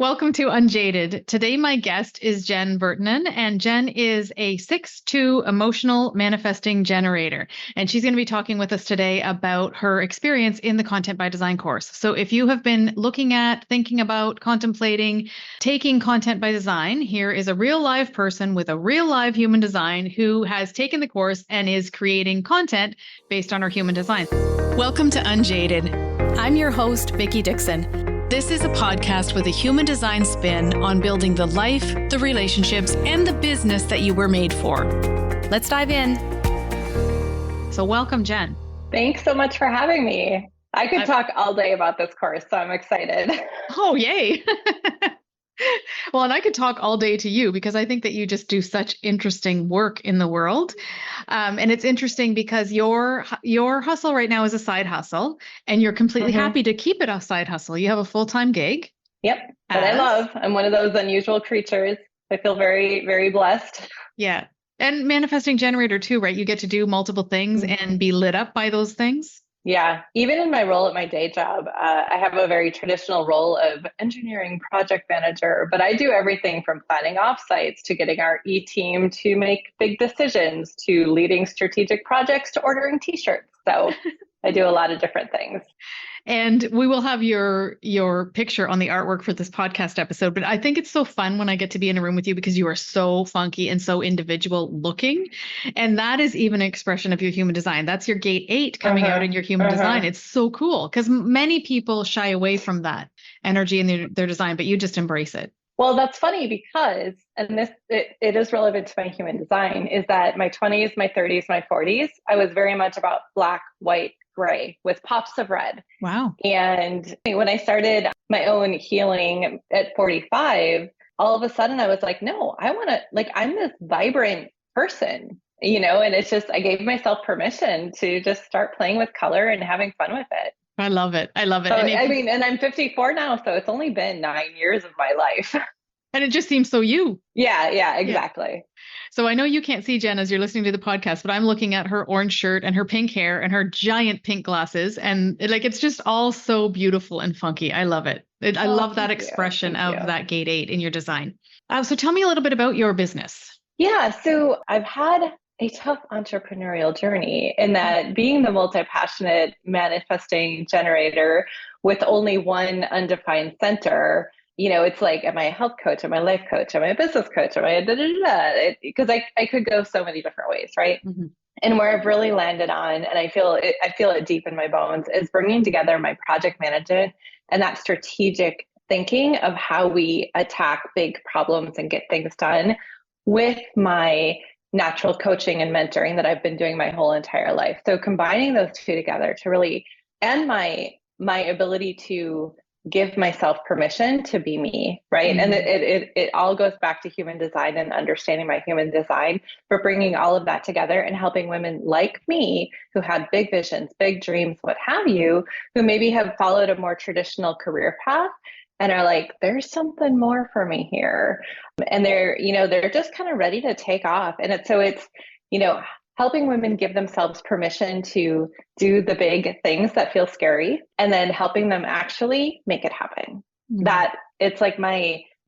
Welcome to Unjaded. Today, my guest is Jen Vertanen, and Jen is a 6'2" emotional manifesting generator. And she's going to be talking with us today about her experience in the Content by Design course. So if you have been looking at, thinking about, contemplating, taking Content by Design, here is a real live person with a real live human design who has taken the course and is creating content based on her human design. Welcome to Unjaded. I'm your host, Vickie Dickson. This is a podcast with a human design spin on building the life, the relationships, and the business that you were made for. Let's dive in. So welcome, Jen. Thanks so much for having me. I could talk all day about this course, so I'm excited. Oh, yay. Well, and I could talk all day to you because I think that you just do such interesting work in the world. And it's interesting because your hustle right now is a side hustle and you're completely happy to keep it a side hustle. You have a full-time gig. Yep, that I love. I'm one of those unusual creatures. I feel very, very blessed. Yeah. And manifesting generator too, right? You get to do multiple things and be lit up by those things. Yeah, even in my role at my day job, I have a very traditional role of engineering project manager, but I do everything from planning offsites to getting our E-team to make big decisions to leading strategic projects to ordering t-shirts. So I do a lot of different things. And we will have your picture on the artwork for this podcast episode. But I think it's so fun when I get to be in a room with you because you are so funky and so individual looking. And that is even an expression of your human design. That's your gate 8 coming out in your human design. It's so cool because many people shy away from that energy in their design, but you just embrace it. Well, that's funny because, and it is relevant to my human design, is that my 20s, my 30s, my 40s, I was very much about black, white, gray with pops of red. Wow. And when I started my own healing at 45, all of a sudden I was like, no, I want to, I'm this vibrant person, and it's just, I gave myself permission to just start playing with color and having fun with it. I love it. I love it. So, and I'm 54 now, so it's only been 9 years of my life. And it just seems so you. Yeah, exactly. Yeah. So I know you can't see Jen as you're listening to the podcast, but I'm looking at her orange shirt and her pink hair and her giant pink glasses. And it's just all so beautiful and funky. I love it. I love that expression of that gate 8 in your design. So tell me a little bit about your business. Yeah, so I've had a tough entrepreneurial journey in that being the multi-passionate manifesting generator with only one undefined center, it's like, am I a health coach? Am I a life coach? Am I a business coach? Am I a because I could go so many different ways, right? Mm-hmm. And where I've really landed on, and I feel it deep in my bones, is bringing together my project management and that strategic thinking of how we attack big problems and get things done with my natural coaching and mentoring that I've been doing my whole entire life. So combining those two together to really, and my ability to give myself permission to be me, right? Mm-hmm. And it all goes back to human design and understanding my human design, but bringing all of that together and helping women like me who had big visions, big dreams, what have you, who maybe have followed a more traditional career path and are like, there's something more for me here. And they're just kind of ready to take off. And it's helping women give themselves permission to do the big things that feel scary and then helping them actually make it happen. Mm-hmm. That it's like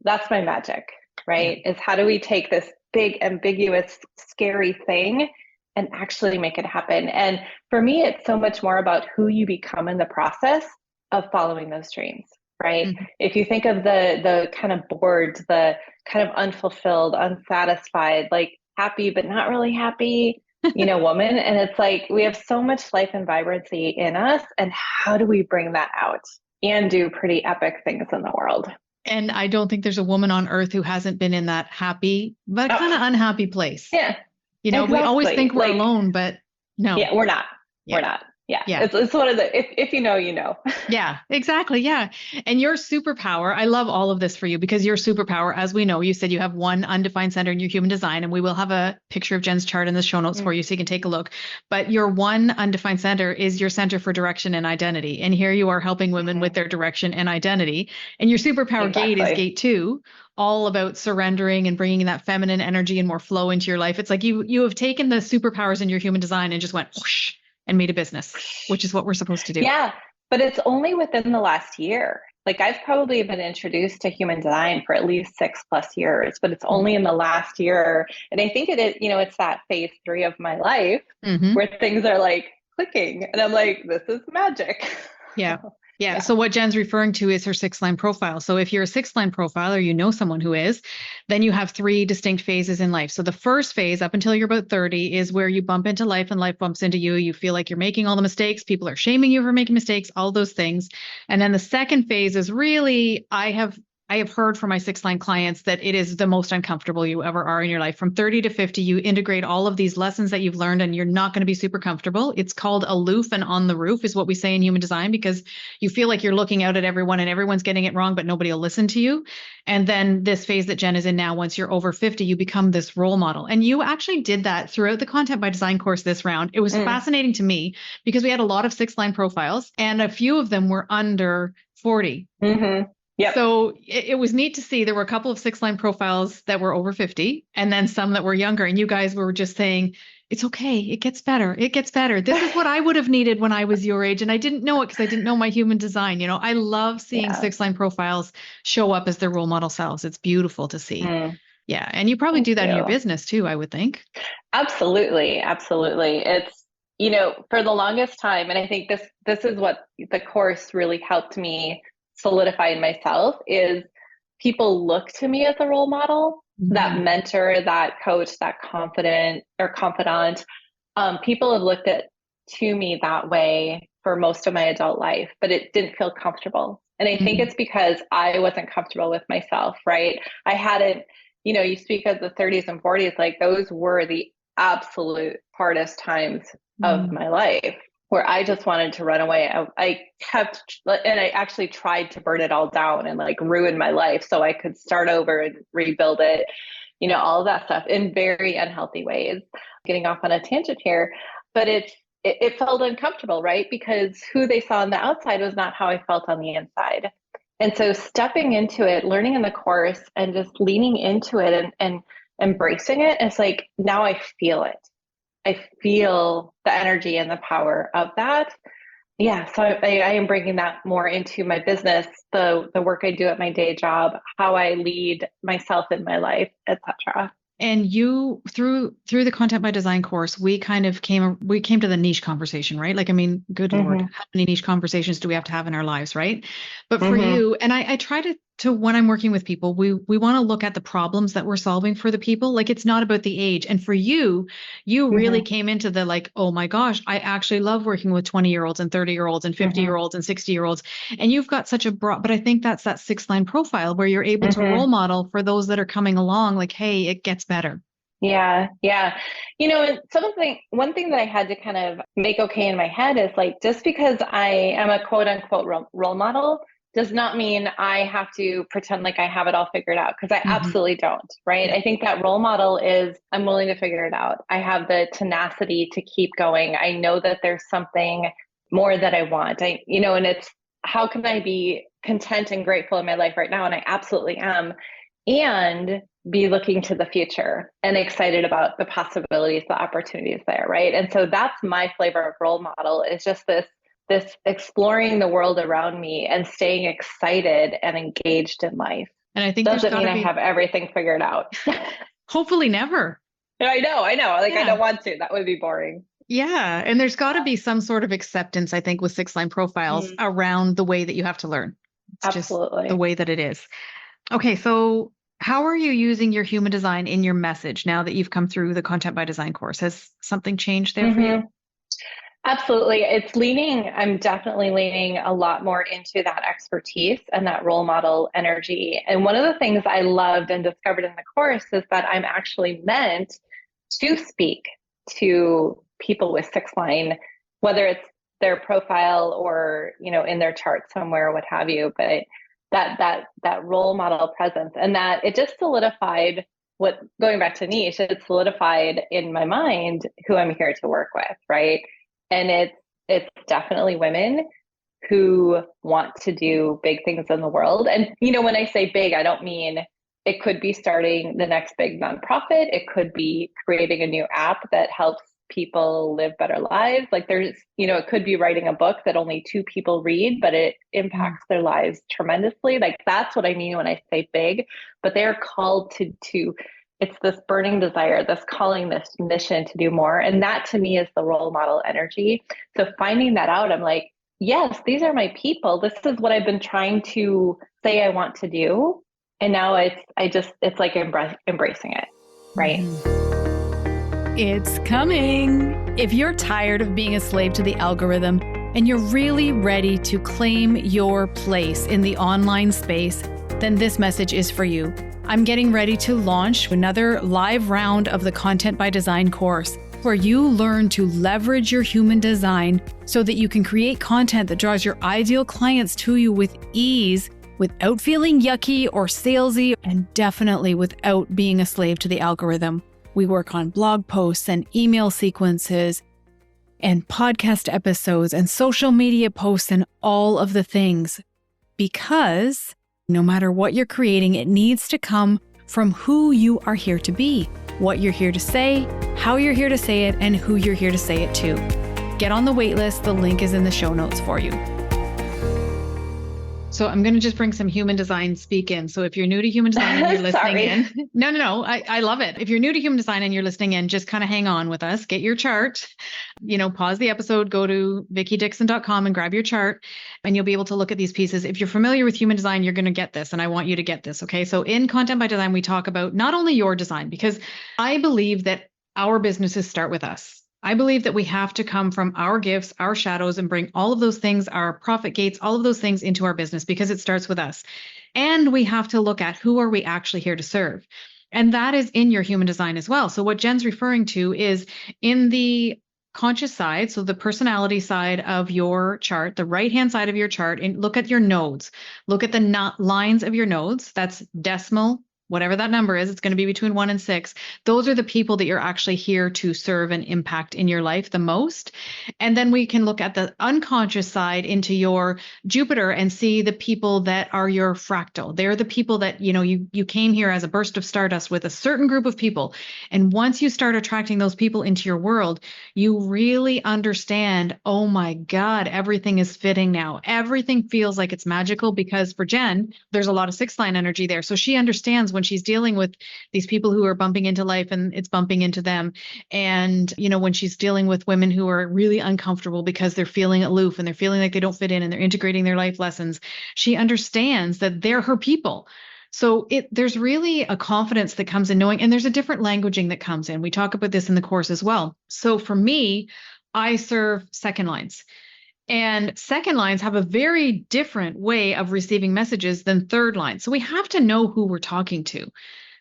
that's my magic, right? Mm-hmm. Is how do we take this big, ambiguous, scary thing and actually make it happen? And for me, it's so much more about who you become in the process of following those dreams. Right. Mm-hmm. If you think of the kind of bored, the kind of unfulfilled, unsatisfied, like happy, but not really happy, woman. And it's like, we have so much life and vibrancy in us. And how do we bring that out and do pretty epic things in the world? And I don't think there's a woman on earth who hasn't been in that happy, but kind of unhappy place. Yeah. Exactly. We always think we're alone, but no. Yeah, we're not. Yeah. We're not. Yeah. It's one of the, if you know, you know. Yeah, exactly. Yeah. And your superpower, I love all of this for you because your superpower, as we know, you said you have one undefined center in your human design, and we will have a picture of Jen's chart in the show notes for you so you can take a look. But your one undefined center is your center for direction and identity. And here you are helping women with their direction and identity. And your superpower gate is gate 2, all about surrendering and bringing that feminine energy and more flow into your life. It's like you have taken the superpowers in your human design and just went whoosh and made a business, which is what we're supposed to do. Yeah, but it's only within the last year. like I've probably been introduced to human design for at least 6+ years, but it's only in the last year. And I think it is, it's that phase 3 of my life Mm-hmm. where things are like clicking. And I'm like, this is magic. Yeah. Yeah. Yeah. So what Jen's referring to is her 6-line profile. So if you're a 6-line profile or you know someone who is, then you have 3 distinct phases in life. So the first phase up until you're about 30 is where you bump into life and life bumps into you. You feel like you're making all the mistakes. People are shaming you for making mistakes, all those things. And then the second phase is really, I have heard from my 6-line clients that it is the most uncomfortable you ever are in your life. From 30 to 50, you integrate all of these lessons that you've learned and you're not going to be super comfortable. It's called aloof and on the roof is what we say in human design, because you feel like you're looking out at everyone and everyone's getting it wrong, but nobody will listen to you. And then this phase that Jen is in now, once you're over 50, you become this role model. And you actually did that throughout the Content by Design course this round. It was fascinating to me because we had a lot of 6-line profiles and a few of them were under 40. Mm-hmm. Yep. So it was neat to see there were a couple of 6-line profiles that were over 50 and then some that were younger. And you guys were just saying, it's okay. It gets better. It gets better. This is what I would have needed when I was your age. And I didn't know it because I didn't know my human design. I love seeing 6-line profiles show up as their role model selves. It's beautiful to see. Yeah. And you probably do that in your business too, I would think. Absolutely. Absolutely. It's, for the longest time, and I think this is what the course really helped me solidify in myself, is people look to me as a role model, that mentor, that coach, that confidant. People have looked to me that way for most of my adult life, but it didn't feel comfortable. And I think it's because I wasn't comfortable with myself, right? I hadn't, you speak of the 30s and 40s, like those were the absolute hardest times of my life, where I just wanted to run away. I actually tried to burn it all down and like ruin my life so I could start over and rebuild it, all of that stuff in very unhealthy ways. Getting off on a tangent here, but it felt uncomfortable, right? Because who they saw on the outside was not how I felt on the inside. And so stepping into it, learning in the course and just leaning into it and embracing it, it's like, now I feel it. I feel the energy and the power of that. Yeah. So I am bringing that more into my business, the work I do at my day job, how I lead myself in my life, etc. And you, through the Content by Design course, we came to the niche conversation, right? Like, I mean, good Lord, how many niche conversations do we have to have in our lives, right? But for you, and I try to when I'm working with people, we want to look at the problems that we're solving for the people. Like, it's not about the age. And for you really came into the like, oh my gosh, I actually love working with 20-year-olds and 30-year-olds and 50-year-olds and 60-year-olds. And you've got such a broad, but I think that's that 6-line profile where you're able to role model for those that are coming along, like, hey, it gets better. Yeah. Yeah. And one thing that I had to kind of make okay in my head is like, just because I am a quote unquote role model does not mean I have to pretend like I have it all figured out, because I absolutely don't, right? I think that role model is, I'm willing to figure it out. I have the tenacity to keep going. I know that there's something more that I want. And it's, how can I be content and grateful in my life right now? And I absolutely am. And be looking to the future and excited about the possibilities, the opportunities there, right? And so that's my flavor of role model, is just this exploring the world around me and staying excited and engaged in life. And I think doesn't mean I have everything figured out. Hopefully never. I know. Like, I don't want to. That would be boring. Yeah. And there's got to be some sort of acceptance, I think, with 6-line profiles around the way that you have to learn. It's absolutely just the way that it is. Okay. So how are you using your human design in your message now that you've come through the Content by Design course? Has something changed there for you? Absolutely. I'm definitely leaning a lot more into that expertise and that role model energy. And one of the things I loved and discovered in the course is that I'm actually meant to speak to people with 6-line, whether it's their profile or, in their chart somewhere, what have you, but that role model presence, and that it just solidified going back to niche, it solidified in my mind who I'm here to work with. Right. And it's definitely women who want to do big things in the world. And, when I say big, I don't mean it could be starting the next big nonprofit. It could be creating a new app that helps people live better lives. Like there's, it could be writing a book that only 2 people read, but it impacts their lives tremendously. Like that's what I mean when I say big, but they're called to it's this burning desire, this calling, this mission to do more. And that to me is the role model energy. So finding that out, I'm like, yes, these are my people. This is what I've been trying to say I want to do. And now it's like embracing it. Right. It's coming. If you're tired of being a slave to the algorithm and you're really ready to claim your place in the online space, then this message is for you. I'm getting ready to launch another live round of the Content by Design course, where you learn to leverage your human design so that you can create content that draws your ideal clients to you with ease, without feeling yucky or salesy, and definitely without being a slave to the algorithm. We work on blog posts and email sequences and podcast episodes and social media posts and all of the things. Because no matter what you're creating, it needs to come from who you are here to be, what you're here to say, how you're here to say it, and who you're here to say it to. Get on the wait list. The link is in the show notes for you. So I'm going to just bring some human design speak in. So if you're new to human design and you're listening in, no, I love it. If you're new to human design and you're listening in, just kind of hang on with us, get your chart, pause the episode, go to VickieDickson.com and grab your chart, and you'll be able to look at these pieces. If you're familiar with human design, you're going to get this, and I want you to get this. Okay. So in Content by Design, we talk about not only your design, because I believe that our businesses start with us. I believe that we have to come from our gifts, our shadows, and bring all of those things, our profit gates, all of those things into our business, because it starts with us. And we have to look at who are we actually here to serve. And that is in your human design as well. So what Jen's referring to is in the conscious side, so the personality side of your chart, the right-hand side of your chart, and look at your nodes. Look at the lines of your nodes. That's decimal. Whatever that number is, it's going to be between 1 and 6. Those are the people that you're actually here to serve and impact in your life the most. And then we can look at the unconscious side into your Jupiter and see the people that are your fractal. They're the people that, you came here as a burst of stardust with a certain group of people. And once you start attracting those people into your world, you really understand, oh my God, everything is fitting now. Everything feels like it's magical, because for Jen, there's a lot of 6th line energy there. So she understands when she's dealing with these people who are bumping into life and it's bumping into them. And, when she's dealing with women who are really uncomfortable because they're feeling aloof and they're feeling like they don't fit in and they're integrating their life lessons, she understands that they're her people. So there's really a confidence that comes in knowing, and there's a different languaging that comes in. We talk about this in the course as well. So for me, I serve second lines. And second lines have a very different way of receiving messages than third lines. So we have to know who we're talking to.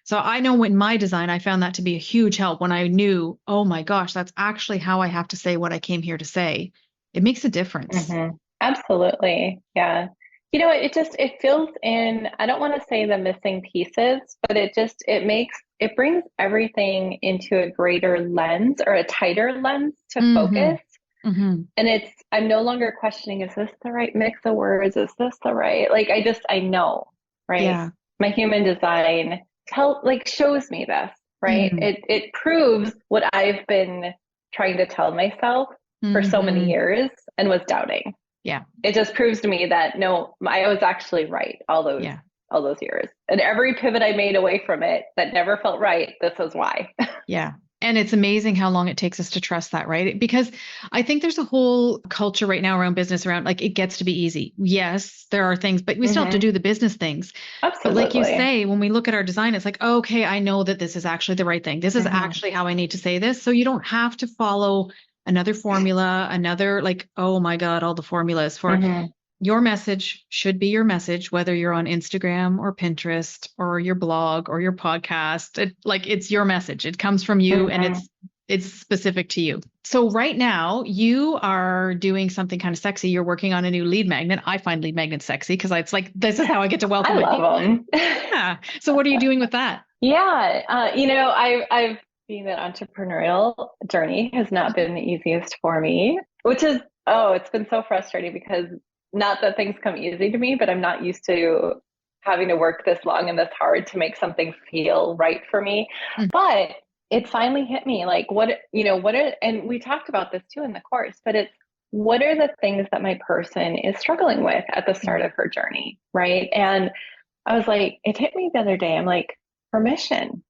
So I know in my design, I found that to be a huge help when I knew, oh my gosh, that's actually how I have to say what I came here to say. It makes a difference. Mm-hmm. Absolutely. Yeah. It fills in, I don't want to say the missing pieces, but it brings everything into a greater lens or a tighter lens to focus. Mm-hmm. And I'm no longer questioning, is this the right mix of words? Is this the right, I know, right? Yeah. My human design shows me this, right? It proves what I've been trying to tell myself for so many years and was doubting. Yeah. It just proves to me that no, I was actually right all those years. And every pivot I made away from it that never felt right, this is why. Yeah. And it's amazing how long it takes us to trust that, right? Because I think there's a whole culture right now around business around it gets to be easy. Yes, there are things, but we still have to do the business things. Absolutely. But like you say, when we look at our design, it's like, okay, I know that this is actually the right thing. This is actually how I need to say this. So you don't have to follow another formula, oh my God, all the formulas for your message should be your message, whether you're on Instagram or Pinterest or your blog or your podcast. It's your message. It comes from you and it's specific to you. So right now you are doing something kind of sexy. You're working on a new lead magnet. I find lead magnets sexy because it's like, this is how I get to welcome I love them. Yeah. So what are you doing with that? Yeah. I've being that entrepreneurial journey has not been the easiest for me, which is, it's been so frustrating because not that things come easy to me, but I'm not used to having to work this long and this hard to make something feel right for me. But, it finally hit me, like, and we talked about this too in the course, but it's, what are the things that my person is struggling with at the start of her journey, right? And I was like, it hit me the other day. I'm like, permission.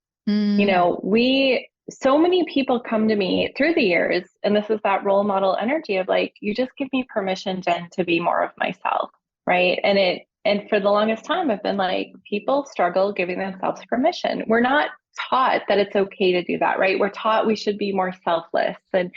So many people come to me through the years, and this is that role model energy of like, you just give me permission, Jen, to be more of myself, right? And for the longest time, I've been like, people struggle giving themselves permission. We're not taught that it's okay to do that, right? We're taught we should be more selfless, and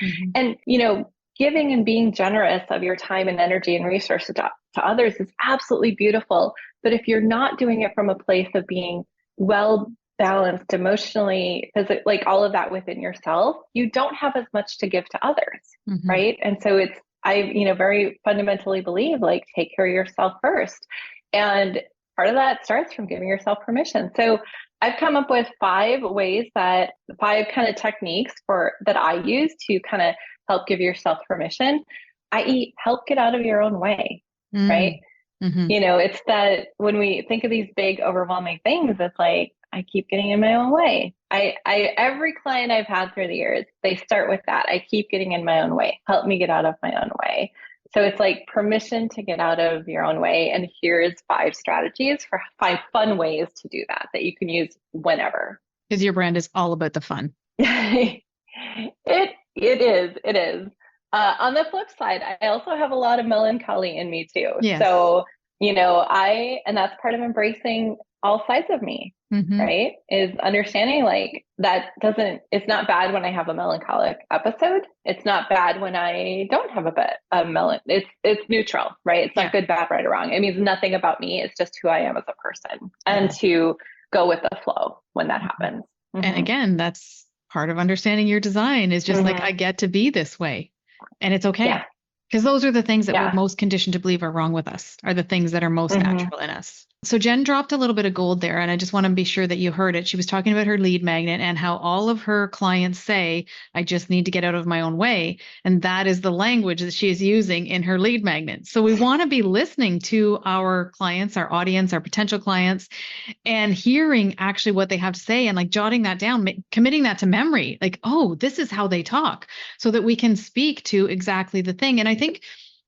giving and being generous of your time and energy and resources to others is absolutely beautiful. But if you're not doing it from a place of being well balanced emotionally, like all of that within yourself, you don't have as much to give to others, right? And so I very fundamentally believe, like, take care of yourself first. And part of that starts from giving yourself permission. So I've come up with 5 kind of techniques that I use to kind of help give yourself permission, i.e. help get out of your own way, right? It's that when we think of these big overwhelming things, it's like, I keep getting in my own way. Every client I've had through the years, they start with that. I keep getting in my own way. Help me get out of my own way. So it's like permission to get out of your own way. And here's 5 strategies for 5 fun ways to do that you can use whenever. Because your brand is all about the fun. It is. On the flip side, I also have a lot of melancholy in me too. Yes. So, and that's part of embracing all sides of me, right? Is understanding like it's not bad when I have a melancholic episode. It's not bad when I don't have it's neutral, right? It's not good, bad, right, or wrong. It means nothing about me. It's just who I am as a person, and to go with the flow when that happens. And again, that's part of understanding your design is just like, I get to be this way and it's okay. Yeah. Because those are the things that we're most conditioned to believe are wrong with us, are the things that are most natural in us. So Jen dropped a little bit of gold there, and I just want to be sure that you heard it. She was talking about her lead magnet and how all of her clients say, I just need to get out of my own way. And that is the language that she is using in her lead magnet. So we want to be listening to our clients, our audience, our potential clients, and hearing actually what they have to say and like jotting that down, committing that to memory. Like, oh, this is how they talk, so that we can speak to exactly the thing. And I think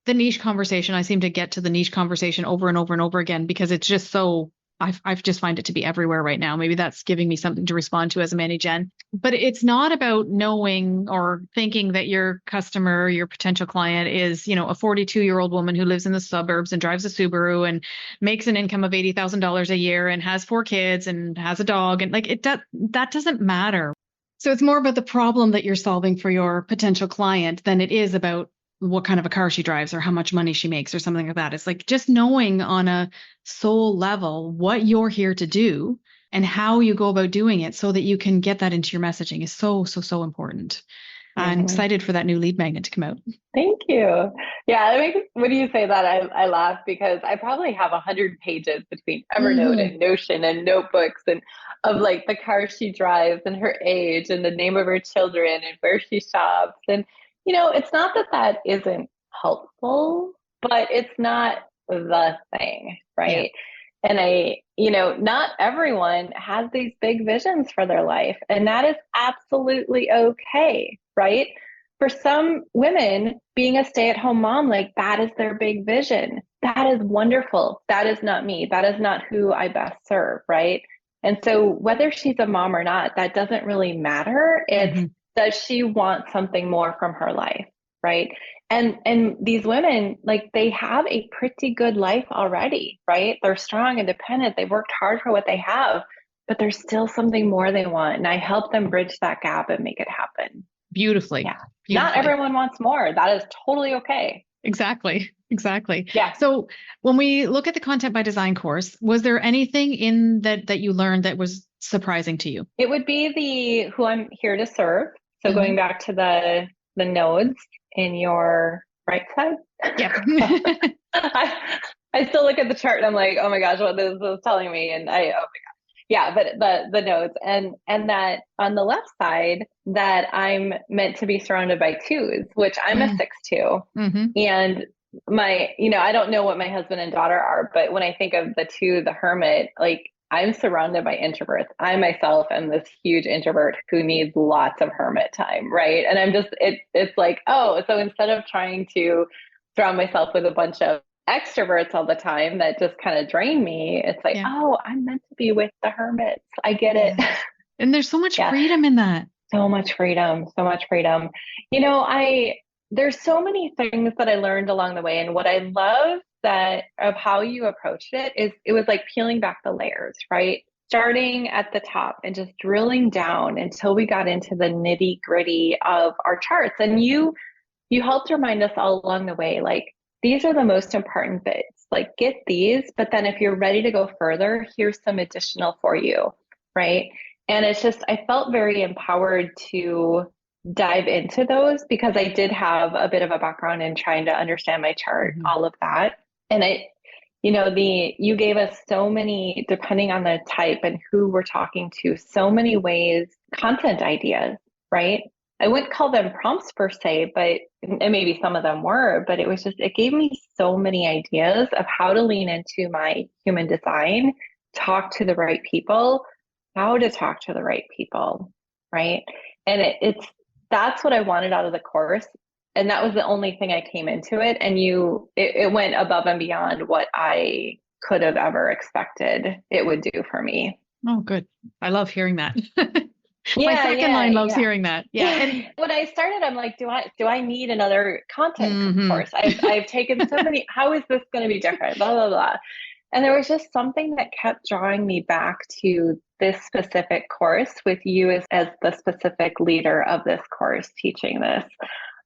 the niche conversation, I seem to get to the niche conversation over and over and over again because it's just so, I've just find it to be everywhere right now. Maybe that's giving me something to respond to as a Manny Jen. But it's not about knowing or thinking that your customer, your potential client is, a 42-year-old woman who lives in the suburbs and drives a Subaru and makes an income of $80,000 a year and has 4 kids and has a dog. And like that doesn't matter. So it's more about the problem that you're solving for your potential client than it is about what kind of a car she drives or how much money she makes or something like that. It's like just knowing on a soul level what you're here to do and how you go about doing it so that you can get that into your messaging is so, so, so important. I'm excited for that new lead magnet to come out. Thank you. Yeah, when you say that, I laugh because I probably have 100 pages between Evernote and Notion and notebooks and of like the car she drives and her age and the name of her children and where she shops. And it's not that isn't helpful, but it's not the thing, right? Yeah. And not everyone has these big visions for their life, and that is absolutely okay, right? For some women, being a stay-at-home mom, like that is their big vision. That is wonderful. That is not me. That is not who I best serve, right? And so whether she's a mom or not, that doesn't really matter. It's does she want something more from her life, right? And these women, like they have a pretty good life already, right? They're strong, independent. They've worked hard for what they have, but there's still something more they want. And I help them bridge that gap and make it happen. Beautifully. Yeah. Not everyone wants more. That is totally okay. Exactly. Yeah. So when we look at the Content by Design course, was there anything in that you learned that was surprising to you? It would be the who I'm here to serve. So going back to the nodes in your right side. Yep. I still look at the chart and I'm like, oh my gosh, what this is telling me. And oh my gosh. Yeah, but the nodes and that on the left side that I'm meant to be surrounded by 2s, which I'm a 6-2. And my, I don't know what my husband and daughter are, but when I think of the 2, the hermit, like I'm surrounded by introverts. I myself am this huge introvert who needs lots of hermit time, right? And I'm just it's like, oh, so instead of trying to surround myself with a bunch of extroverts all the time that just kind of drain me, it's like, Yeah. oh, I'm meant to be with the hermits. I get it. And there's so much Yeah. freedom in that. So much freedom, so much freedom. You know, there's so many things that I learned along the way. And what I love that of how you approached it is it was like peeling back the layers, right? Starting at the top and just drilling down until we got into the nitty gritty of our charts. And you helped remind us all along the way, like, these are the most important bits. Like, get these, but then if you're ready to go further, here's some additional for you, right? And it's just, I felt very empowered to dive into those because I did have a bit of a background in trying to understand my chart, all of that. And you gave us so many, depending on the type and who we're talking to, so many ways, content ideas, right? I wouldn't call them prompts per se, but and maybe some of them were, but it was just, it gave me so many ideas of how to lean into my human design, talk to the right people, how to talk to the right people, right? And that's what I wanted out of the course. And that was the only thing I came into it. And it went above and beyond what I could have ever expected it would do for me. Oh, good. I love hearing that. My second line loves hearing that. Yeah. And when I started, I'm like, do I need another content course? I've taken so many, how is this going to be different? Blah, blah, blah. And there was just something that kept drawing me back to this specific course with you as the specific leader of this course teaching this.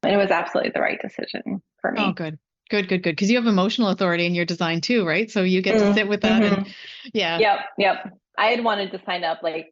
And it was absolutely the right decision for me. Oh, good. Good. Because you have emotional authority in your design too, right? So you get to sit with that. And yeah. Yep. I had wanted to sign up like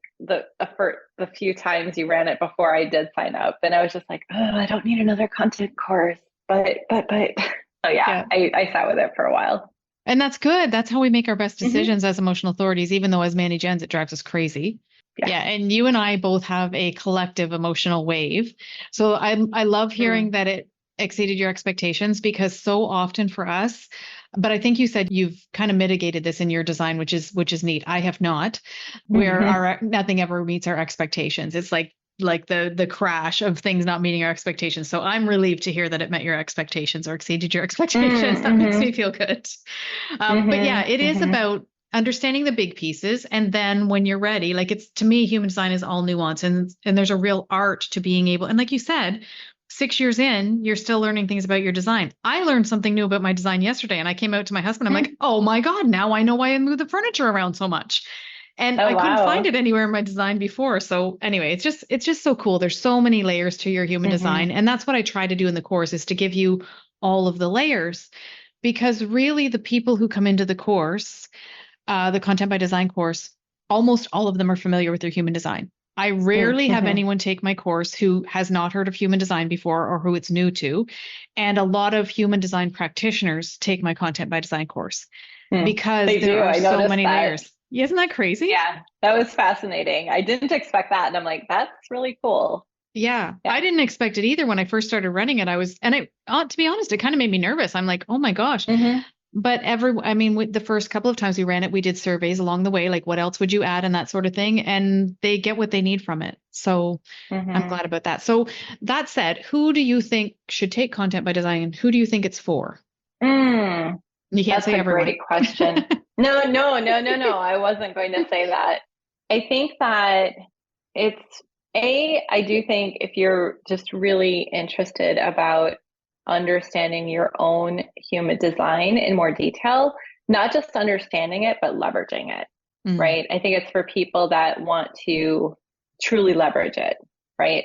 for the few times you ran it before I did sign up. And I was just like, oh, I don't need another content course. But oh yeah. I sat with it for a while. And that's good. That's how we make our best decisions as emotional authorities, even though as Manny Gens, it drives us crazy. Yeah. And you and I both have a collective emotional wave. So I love hearing that it exceeded your expectations, because so often for us, but I think you said you've kind of mitigated this in your design, which is neat. I have not, where nothing ever meets our expectations. It's like the crash of things not meeting our expectations. So I'm relieved to hear that it met your expectations or exceeded your expectations. That makes me feel good. But yeah, it is about understanding the big pieces. And then when you're ready, like, it's, to me, human design is all nuance, and there's a real art to being able, and like you said, 6 years in, you're still learning things about your design. I learned something new about my design yesterday, and I came out to my husband. I'm like, oh my God, now I know why I move the furniture around so much. And I couldn't find it anywhere in my design before. So anyway, it's just so cool. There's so many layers to your human design. And that's what I try to do in the course, is to give you all of the layers, because really the people who come into the course, the Content by Design course, almost all of them are familiar with their human design. I rarely have anyone take my course who has not heard of human design before or who it's new to. And a lot of human design practitioners take my Content by Design course because there are so many layers. Isn't that crazy? Yeah, that was fascinating. I didn't expect that. And I'm like, that's really cool. Yeah, I didn't expect it either when I first started running it. To be honest, it kind of made me nervous. I'm like, oh my gosh. But with the first couple of times we ran it, we did surveys along the way, like what else would you add and that sort of thing. And they get what they need from it. So I'm glad about that. So that said, who do you think should take Content by Design? Who do you think it's for? You can't say everyone. That's a great question. No. I wasn't going to say that. I think that I do think if you're just really interested about understanding your own human design in more detail, not just understanding it, but leveraging it, right? I think it's for people that want to truly leverage it, right?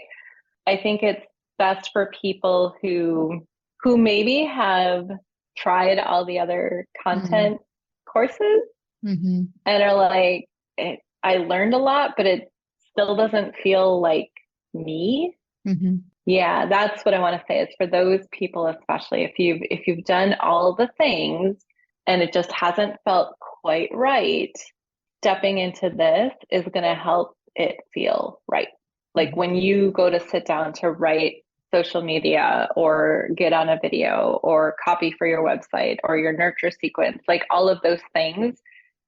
I think it's best for people who maybe have tried all the other content courses and are like, I learned a lot, but it still doesn't feel like me. Yeah, that's what I want to say. Is for those people, especially if you've done all the things and it just hasn't felt quite right, stepping into this is going to help it feel right. Like when you go to sit down to write social media or get on a video or copy for your website or your nurture sequence, like all of those things,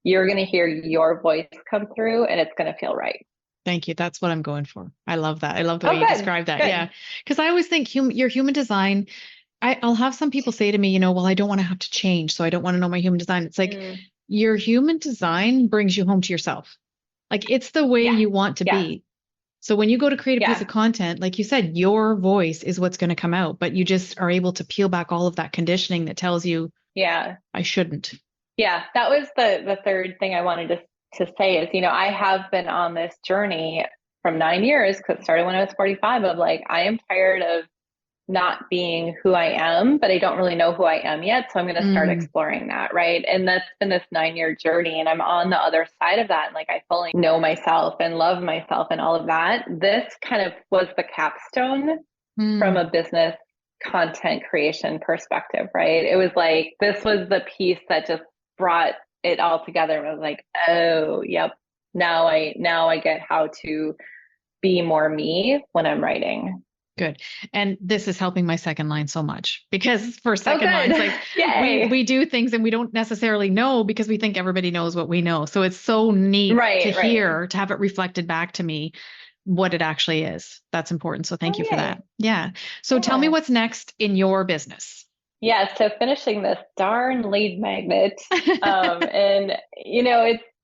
you're going to hear your voice come through and it's going to feel right. Thank you. That's what I'm going for. I love that. I love the way you good. describe that. Good. Yeah. Because I always think your human design, I'll have some people say to me, well, I don't want to have to change, so I don't want to know my human design. It's like your human design brings you home to yourself. Like it's the way you want to be. So when you go to create a piece of content, like you said, your voice is what's going to come out, but you just are able to peel back all of that conditioning that tells you, I shouldn't. Yeah, that was the third thing I wanted to say is, I have been on this journey from 9 years, because it started when I was 45, of like, I am tired of not being who I am, but I don't really know who I am yet. So I'm going to start exploring that. Right. And that's been this 9-year journey. And I'm on the other side of that. And like, I fully know myself and love myself and all of that. This kind of was the capstone from a business content creation perspective. Right. It was like, this was the piece that just brought it all together. I was like, oh, yep. Now I get how to be more me when I'm writing. Good. And this is helping my second line so much, because for second line, it's like we do things and we don't necessarily know because we think everybody knows what we know. So it's so neat to hear, to have it reflected back to me what it actually is. That's important. So thank you for that. Yeah. So tell me what's next in your business. Yeah. So finishing this darn lead magnet. And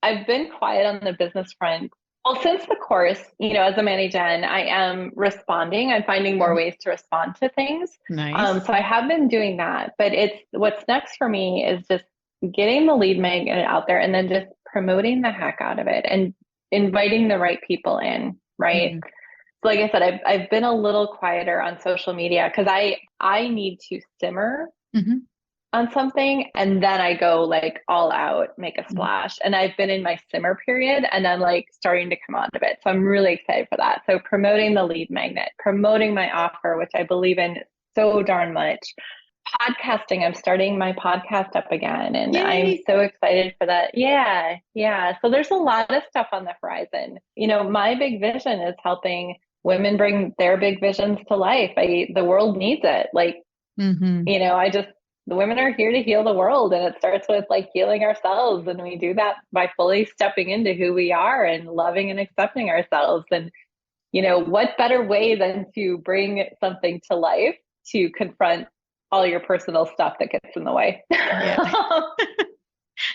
I've been quiet on the business front. Well, since the course, as a Manny Jen, I am responding. I'm finding more ways to respond to things. Nice. So I have been doing that, but what's next for me is just getting the lead magnet out there and then just promoting the heck out of it and inviting the right people in. Right. So like I said, I've been a little quieter on social media because I need to simmer on something, and then I go like all out, make a splash. And I've been in my simmer period and I'm like starting to come out of it. So I'm really excited for that. So promoting the lead magnet, promoting my offer, which I believe in so darn much. Podcasting, I'm starting my podcast up again, and I'm so excited for that. Yeah. So there's a lot of stuff on the horizon. My big vision is helping women bring their big visions to life. The world needs it. Like, the women are here to heal the world, and it starts with like healing ourselves. And we do that by fully stepping into who we are and loving and accepting ourselves. And, what better way than to bring something to life to confront all your personal stuff that gets in the way.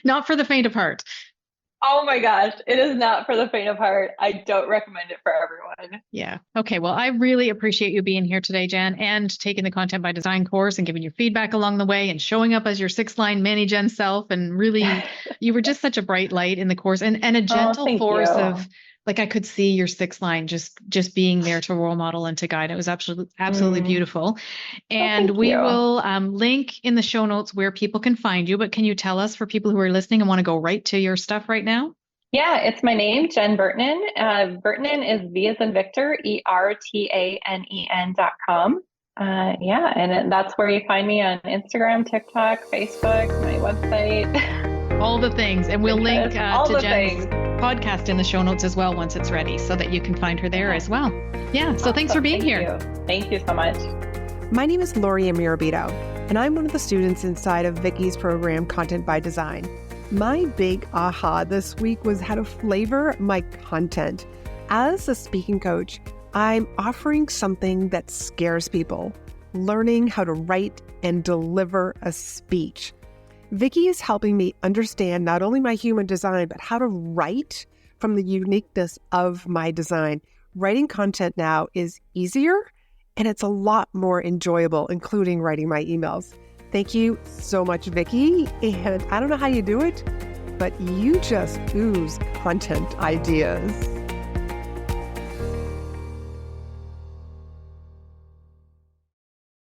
Not for the faint of heart. Oh my gosh, it is not for the faint of heart. I don't recommend it for everyone. Yeah. Okay. Well, I really appreciate you being here today, Jen, and taking the Content by Design course and giving your feedback along the way and showing up as your 6-line Manny Jen self. And really, you were just such a bright light in the course and a gentle force of, like, I could see your 6-line just being there to role model and to guide. It was absolutely beautiful. And we will link in the show notes where people can find you. But can you tell us, for people who are listening and want to go right to your stuff right now? Yeah, it's my name, Jen Vertanen. Vertanen is V as in Victor, ERTANEN.com. And that's where you find me on Instagram, TikTok, Facebook, my website. All the things. And we'll link to Jen's podcast in the show notes as well once it's ready, so that you can find her there as well. Yeah. So thanks for being here. Thank you so much. My name is Lori Amirabito, and I'm one of the students inside of Vickie's program, Content by Design. My big aha this week was how to flavor my content. As a speaking coach, I'm offering something that scares people, learning how to write and deliver a speech. Vickie is helping me understand not only my human design, but how to write from the uniqueness of my design. Writing content now is easier, and it's a lot more enjoyable, including writing my emails. Thank you so much, Vickie. And I don't know how you do it, but you just ooze content ideas.